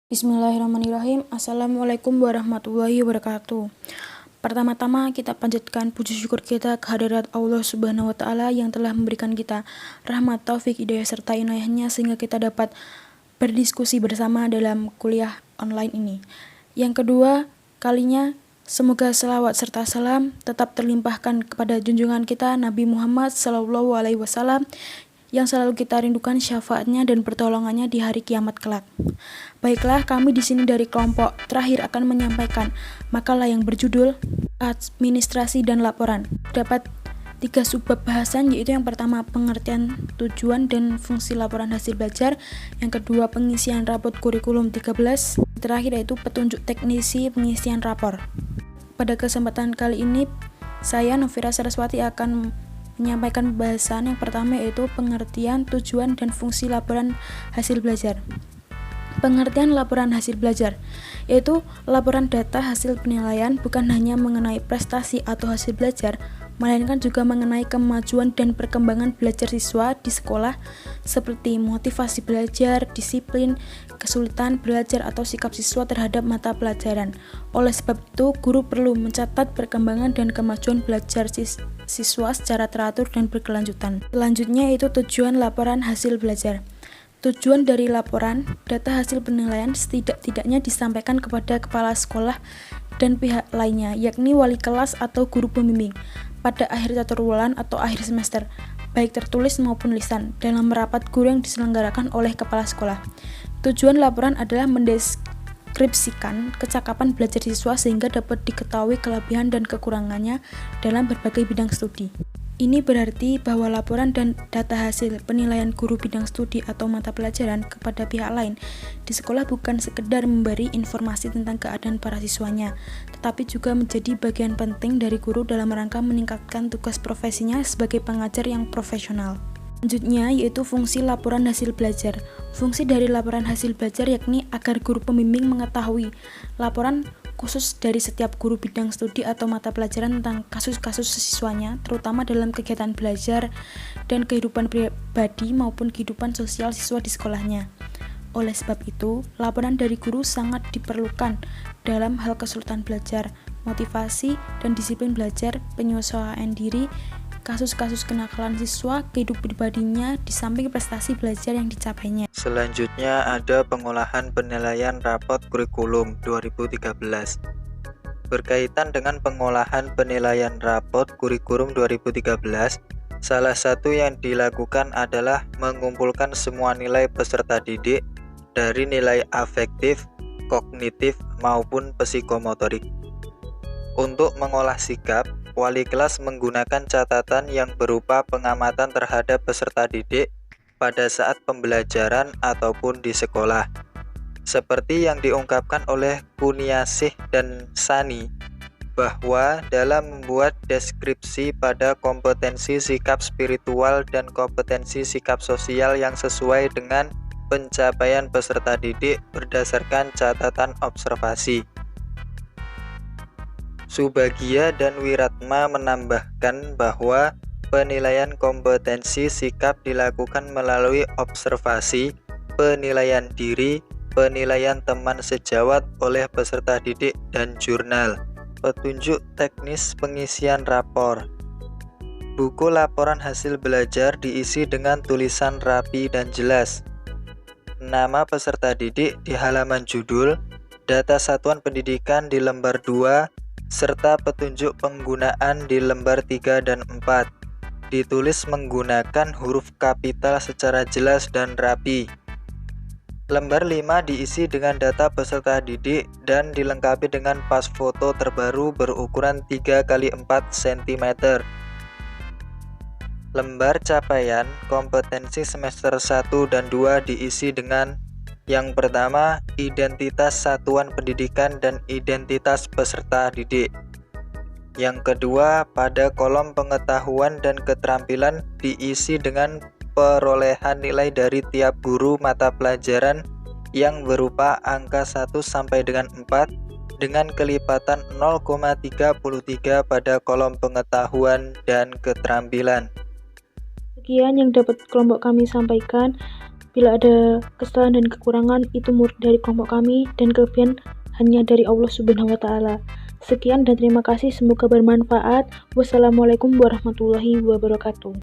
Bismillahirrahmanirrahim. Assalamualaikum warahmatullahi wabarakatuh. Pertama-tama kita panjatkan puji syukur kita kehadirat Allah Subhanahu wa Ta'ala yang telah memberikan kita rahmat, taufik, hidayah serta inayahnya sehingga kita dapat berdiskusi bersama dalam kuliah online ini. Yang kedua kalinya, semoga selawat serta salam tetap terlimpahkan kepada junjungan kita Nabi Muhammad SAW yang selalu kita rindukan syafaatnya dan pertolongannya di hari kiamat kelak. Baiklah, kami di sini dari kelompok terakhir akan menyampaikan makalah yang berjudul Administrasi dan Laporan. Dapat 3 subbab bahasan, yaitu yang pertama pengertian tujuan dan fungsi laporan hasil belajar, yang kedua pengisian rapot kurikulum 13, terakhir yaitu petunjuk teknisi pengisian rapor. Pada kesempatan kali ini, saya Novira Saraswati akan menyampaikan pembahasan yang pertama, yaitu pengertian tujuan dan fungsi laporan hasil belajar. Pengertian laporan hasil belajar, yaitu laporan data hasil penilaian bukan hanya mengenai prestasi atau hasil belajar, melainkan juga mengenai kemajuan dan perkembangan belajar siswa di sekolah, seperti motivasi belajar, disiplin, kesulitan belajar atau sikap siswa terhadap mata pelajaran. Oleh sebab itu, guru perlu mencatat perkembangan dan kemajuan belajar siswa secara teratur dan berkelanjutan. Selanjutnya yaitu tujuan laporan hasil belajar. Tujuan dari laporan data hasil penilaian setidak-tidaknya disampaikan kepada kepala sekolah dan pihak lainnya, yakni wali kelas atau guru pembimbing, pada akhir caturwulan atau akhir semester, baik tertulis maupun lisan, dalam rapat guru yang diselenggarakan oleh kepala sekolah. Tujuan laporan adalah mendeskripsikan kecakapan belajar siswa sehingga dapat diketahui kelebihan dan kekurangannya dalam berbagai bidang studi. Ini berarti bahwa laporan dan data hasil penilaian guru bidang studi atau mata pelajaran kepada pihak lain di sekolah bukan sekedar memberi informasi tentang keadaan para siswanya, tetapi juga menjadi bagian penting dari guru dalam rangka meningkatkan tugas profesinya sebagai pengajar yang profesional. Selanjutnya yaitu fungsi laporan hasil belajar. Fungsi dari laporan hasil belajar yakni agar guru pembimbing mengetahui laporan khusus dari setiap guru bidang studi atau mata pelajaran tentang kasus-kasus siswanya, terutama dalam kegiatan belajar dan kehidupan pribadi maupun kehidupan sosial siswa di sekolahnya. Oleh sebab itu, laporan dari guru sangat diperlukan dalam hal kesulitan belajar, motivasi dan disiplin belajar, penyesuaian diri, kasus-kasus kenakalan siswa, kehidupan pribadinya, di samping prestasi belajar yang dicapainya. Selanjutnya ada pengolahan penilaian rapot kurikulum 2013. Berkaitan dengan pengolahan penilaian rapot kurikulum 2013, salah satu yang dilakukan adalah mengumpulkan semua nilai peserta didik dari nilai afektif, kognitif, maupun psikomotorik. Untuk mengolah sikap, wali kelas menggunakan catatan yang berupa pengamatan terhadap peserta didik pada saat pembelajaran ataupun di sekolah. Seperti yang diungkapkan oleh Kuniasih dan Sani, bahwa dalam membuat deskripsi pada kompetensi sikap spiritual dan kompetensi sikap sosial yang sesuai dengan pencapaian peserta didik berdasarkan catatan observasi. Subagia dan Wiratma menambahkan bahwa penilaian kompetensi sikap dilakukan melalui observasi, penilaian diri, penilaian teman sejawat oleh peserta didik, dan jurnal. Petunjuk teknis pengisian rapor. Buku laporan hasil belajar diisi dengan tulisan rapi dan jelas. Nama peserta didik di halaman judul, data satuan pendidikan di lembar 2, serta petunjuk penggunaan di lembar 3 dan 4. Ditulis menggunakan huruf kapital secara jelas dan rapi. Lembar 5 diisi dengan data peserta didik dan dilengkapi dengan pas foto terbaru berukuran 3x4 cm. Lembar capaian kompetensi semester 1 dan 2 diisi dengan yang pertama, identitas satuan pendidikan dan identitas peserta didik. Yang kedua, pada kolom pengetahuan dan keterampilan diisi dengan perolehan nilai dari tiap guru mata pelajaran yang berupa angka 1 sampai dengan 4 dengan kelipatan 0,33 pada kolom pengetahuan dan keterampilan. Sekian yang dapat kelompok kami sampaikan. Bila ada kesalahan dan kekurangan, itu murni dari kelompok kami dan kelebihan hanya dari Allah Subhanahu wa Ta'ala. Sekian dan terima kasih, semoga bermanfaat. Wassalamualaikum warahmatullahi wabarakatuh.